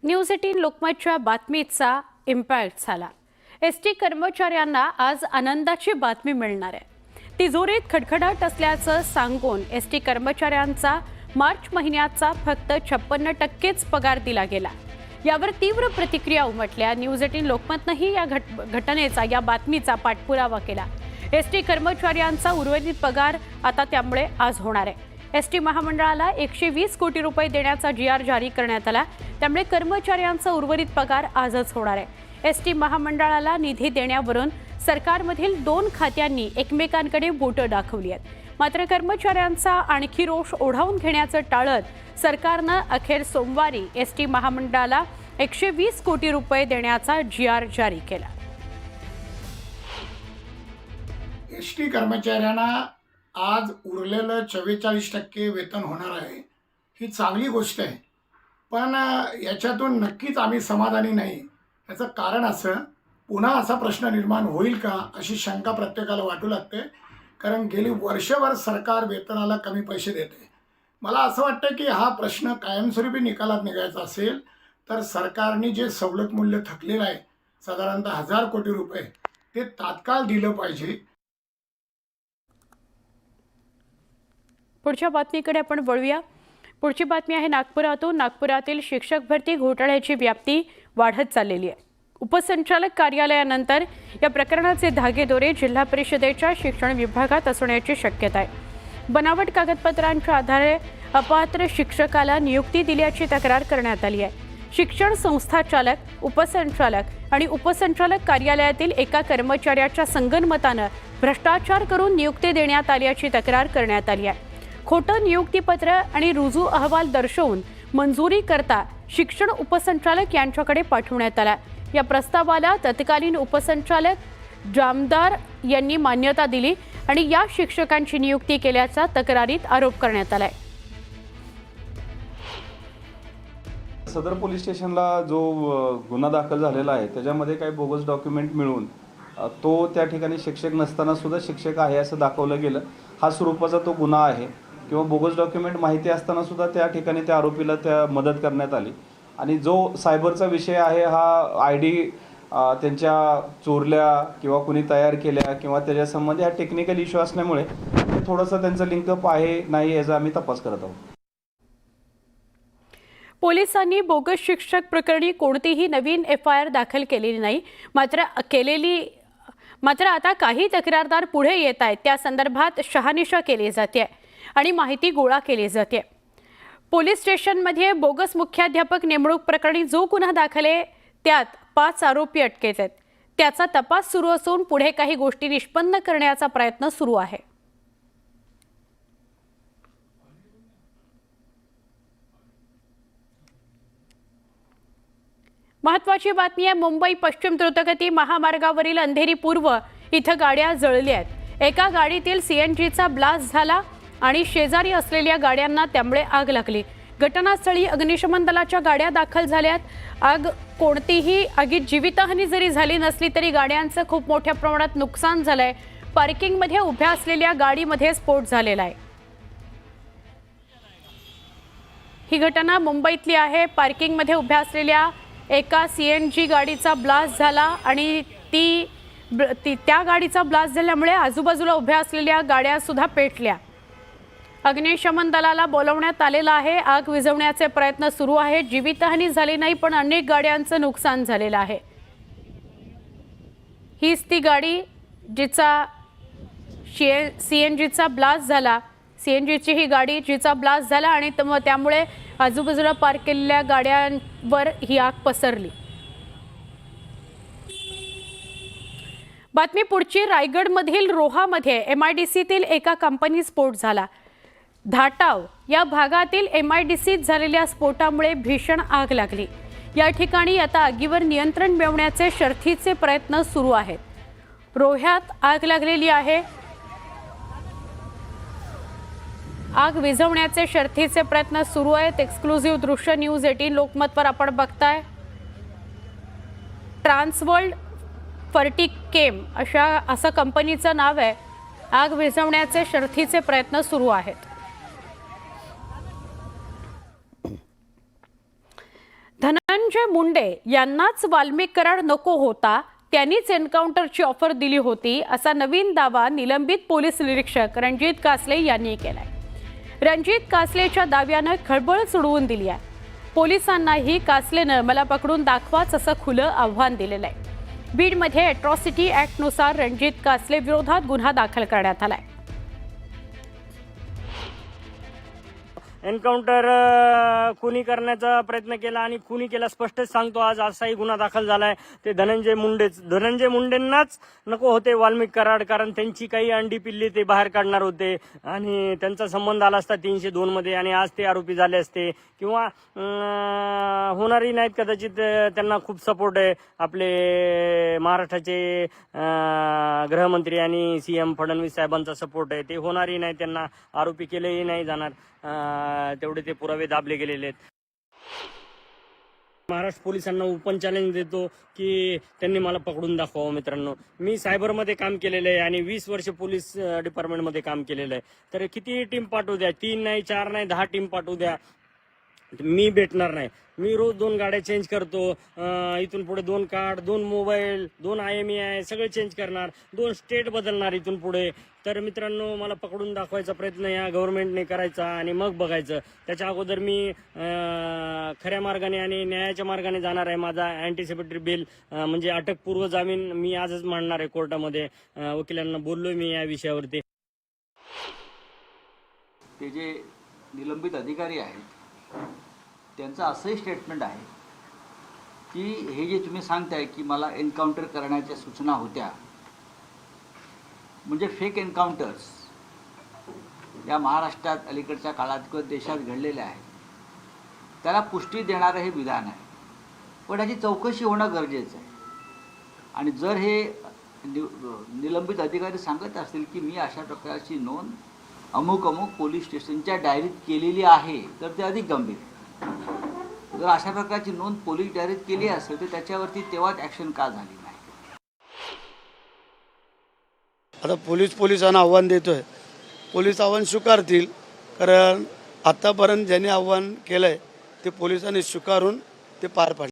News 18 लोकमतच्या बातमीचा impact झाला। ST कर्मचाऱ्यांना आज आनंदाची बातमी मिळणार आहे। तिजोरीत खडखडाट असल्याचं सांगून एसटी कर्मचाऱ्यांचा मार्च महिन्याचा फक्त 56% पगार दिला गेला। यावर तीव्र प्रतिक्रिया उमटल्या। न्यूज 18 लोकमतनेही या घटनेचा या बातमीचा पाठपुरावा केला। एसटी कर्मचाऱ्यांचा उर्वरित पगार आता त्यामुळे आज होणार आहे। एसटी महामंडळाला 120 कोटी रुपये देण्याचा जीआर जारी करण्यात आला, त्यामुळे कर्मचाऱ्यांचा उर्वरित पगार आजच होणार आहे। एसटी महामंडळाला निधी देण्यावरून सरकारमधील 2 खात्यांनी एकमेकांकडे बोटं दाखवली आहेत। मात्र कर्मचाऱ्यांचा आणखी रोष ओढावून घेण्याचं टाळत सरकारनं अखेर सोमवारी एसटी महामंडळाला 120 कोटी रुपये देण्याचा जीआर जारी केला। एसटी कर्मचाऱ्यांना आज उरलेलं 44% वेतन होणार आहे, ही चांगली गोष्ट आहे। पण याच्यातून नक्कीच आम्ही समाधानी नाही। याचं कारण असं पुन्हा असा प्रश्न निर्माण होईल का अशी शंका प्रत्येकाला वाटू लागते, कारण गेली वर्षभर सरकार वेतनाला कमी पैसे देते। मला असं वाटतं की हा प्रश्न कायमस्वरूपी निकालात निघायचा असेल तर सरकारने जे सवलत मूल्य थकलेलं आहे साधारणतः 1000 कोटी रुपये ते तात्काळ दिलं पाहिजे। पुढच्या बातमीकडे आपण वळूया। पुढची बातमी आहे नागपुरातून। नागपुरातील शिक्षक भरती घोटाळ्याची व्याप्ती वाढत चाललेली आहे। उपसंचालक कार्यालयानंतर या प्रकरणाचे धागेदोरे जिल्हा परिषदेच्या शिक्षण विभागात असण्याची शक्यता आहे। बनावट कागदपत्रांच्या आधारे अपात्र शिक्षकाला नियुक्ती दिल्याची तक्रार करण्यात आली आहे। शिक्षण संस्था चालक, उपसंचालक आणि उपसंचालक कार्यालयातील एका कर्मचाऱ्याच्या संगनमतानं भ्रष्टाचार करून नियुक्ती देण्यात आल्याची तक्रार करण्यात आली आहे। खोटं नियुक्तीपत्र आणि रुजू अहवाल दर्शवून मंजुरी करता शिक्षण उपसंचालक यांच्याकडे पाठवण्यात आला। या प्रस्तावाला तत्कालीन उपसंचालक जामदार यांनी मान्यता दिली आणि या शिक्षकांची नियुक्ती केल्याचा तक्रारीत आरोप करण्यात आलाय। सदर पोलीस स्टेशनला जो गुन्हा दाखल झालेला आहे त्याच्यामध्ये काही बोगस डॉक्युमेंट मिळून तो त्या ठिकाणी शिक्षक नसताना सुद्धा शिक्षक आहे असं दाखवलं गेलं। हा स्वरूपाचा तो गुन्हा आहे किंवा बोगस डॉक्युमेंट माहिती असताना सुद्धा त्या ठिकाणी त्या आरोपीला त्या मदत करण्यात आली। आणि जो सायबरचा विषय आहे हा आयडी त्यांच्या चोरल्या किंवा कुणी तयार केल्या किंवा त्याच्यासंबंधी हा टेक्निकल इश्यू असल्यामुळे थोडंसं त्यांचं लिंकअप आहे नाही याचा आम्ही तपास करत आहोत। पोलिसांनी बोगस शिक्षक प्रकरणी कोणतीही नवीन एफआयआर दाखल केलेली नाही। मात्र आता काही तक्रारदार पुढे येत आहेत, त्या संदर्भात शहानिशा केली जाते आणि माहिती गोळा केली जाते। पोलीस स्टेशनमध्ये बोगस मुख्याध्यापक नेमणूक प्रकरणी जो गुन्हा दाखल आहे त्यात 5 आरोपी अटकेत आहेत। त्याचा तपास सुरू असून पुढे काही गोष्टी निष्पन्न करण्याचा प्रयत्न सुरू आहे। महत्त्वाची बातमी आहे। मुंबई पश्चिम द्रुतगती महामार्गावरील अंधेरी पूर्व इथं गाड्या जळल्या आहेत। एका गाडीतील सीएनजीचा ब्लास्ट झाला आणि शेजारी असलेल्या गाड्यांना त्यामुळे आग लागली। घटनास्थळी अग्निशमन दलाच्या गाड्या दाखल झाल्यात। कोणतीही आगीत जीवितहानी जरी झाली नसली तरी गाड्यांचं खूप मोठ्या प्रमाणात नुकसान झालंय। पार्किंगमध्ये उभ्या असलेल्या गाडीमध्ये स्फोट झालेला आहे। ही घटना मुंबईतली आहे। पार्किंगमध्ये उभ्या असलेल्या एका सीएनजी गाडीचा ब्लास्ट झाला आणि त्या गाडीचा ब्लास्ट झाल्यामुळे आजूबाजूला उभ्या असलेल्या गाड्या सुद्धा पेटल्या। अग्निशमन दलाला बोलवण्यात आलेलं आहे। आग विझवण्याचे प्रयत्न सुरू आहेत। जीवितहानी झाली नाही पण अनेक गाड्यांचं नुकसान झालेलं आहे। हीच ती गाडी जिचा सीएनजीचा ब्लास्ट झाला। सीएनजीची ही गाडी जिचा ब्लास्ट झाला आणि त्यामुळे आजूबाजूला पार्क केलेल्या गाड्यांवर ही आग पसरली। बातमी पुढची। रायगडमधील रोहामध्ये एमआयडीसीतील एका कंपनी स्फोट झाला। धाटाव या भागातील एमआयडीसीत झालेल्या स्फोटामुळे भीषण आग लागली। या ठिकाणी आता आगीवर नियंत्रण मिळवण्याचे शर्थीचे प्रयत्न सुरू आहेत। रोह्यात आग लागलेली आहे। आग विझवण्याचे शर्थीचे प्रयत्न सुरू आहेत। एक्सक्लुझिव्ह दृश्य न्यूज 18 लोकमतवर आपण बघताय। ट्रान्सवर्ल्ड फर्टिकेम असं कंपनीचं नाव आहे। आग विझवण्याचे शर्थीचे प्रयत्न सुरू आहेत। धनंजय धनंजय मुंडे यांनाच वाल्मिक कराड नको होता, त्यांनीच एन्काउंटरची ऑफर दिली होती, असा नवीन दावा निलंबित पोलीस निरीक्षक रणजित कासले यांनी केलाय. रणजित कासलेच्या दाव्यानं खळबळ सोडवून दिली आहे. पोलिसांनाही कासलेनं मला पकडून दाखवाच असं खुलं आव्हान दिलेलं आहे. बीडमध्ये अॅट्रॉसिटी ॲक्टनुसार रणजित कासले विरोधात गुन्हा दाखल करण्यात आलाय. एन्काउंटर खुनी करण्याचा प्रयत्न केला आणि खुनी केला स्पष्टच सांगतो. आज असाही गुन्हा दाखल झालाय. ते धनंजय मुंडेंनाच नको होते वाल्मिक कराड, कारण त्यांची काही अंडी पिल्ली ते बाहेर काढणार होते आणि त्यांचा संबंध आला असता 302 मध्ये आणि आज ते आरोपी झाले असते किंवा होणारही नाहीत. कदाचित त्यांना खूप सपोर्ट आहे. आपले महाराष्ट्राचे गृहमंत्री आणि सीएम फडणवीस साहेबांचा सपोर्ट आहे. ते होणारही नाही, त्यांना आरोपी केलेही नाही जाणार. तेवढे ते पुरावे दाबले गेलेले आहेत. महाराष्ट्र पोलिसांना ओपन चॅलेंज देतो की त्यांनी मला पकडून दाखवावं. मित्रांनो, मी सायबरमध्ये काम केलेलं आहे आणि 20 वर्ष पोलीस डिपार्टमेंटमध्ये काम केलेलं आहे. तर किती टीम पाठवू द्या, 3 नाही 4 नाही 10 टीम पाठवू द्या, मी भेटणार नाही. मी रोज 2 गाड्या चेंज करतो. इथून पुढे 2 कार्ड, 2 मोबाईल, 2 IMEI सगळे चेंज करणार, 2 स्टेट बदलणार इथून पुढे. तर मित्रांनो, मला पकडून दाखवायचा प्रयत्न या गव्हर्नमेंटने करायचा आणि मग बघायचं. त्याच्या अगोदर मी खऱ्या मार्गाने आणि न्यायाच्या मार्गाने जाणार आहे. माझा अँटिसिपेटरी बेल म्हणजे अटकपूर्व जामीन मी आजच मांडणार आहे कोर्टामध्ये. वकिलांना बोललोय मी या विषयावरती. ते जे निलंबित अधिकारी आहेत त्यांचं असंही स्टेटमेंट आहे की हे जे तुम्ही सांगताय की मला एन्काउंटर करण्याच्या सूचना होत्या, म्हणजे फेक एन्काउंटर्स या महाराष्ट्रात अलीकडच्या काळात किंवा देशात घडलेल्या आहेत, त्याला पुष्टी देणारं हे विधान आहे. पण याची चौकशी होणं गरजेचं आहे. आणि जर हे निलंबित अधिकारी सांगत असतील की मी अशा प्रकारची नोंद अमुक पोलीस स्टेशनच्या डायरीत केलेली आहे, तर ते अधिक गंभीर. जर अशा प्रकारची नोंद पोलीस डायरीत केली असेल तर त्याच्यावरती तेव्हाच ॲक्शन का झाली नाही? आता पोलिसांना आव्हान देतोय. पोलीस आव्हान स्वीकारतील, कारण आतापर्यंत ज्यांनी आव्हान केलंय ते पोलिसांनी स्वीकारून ते पार पाडले.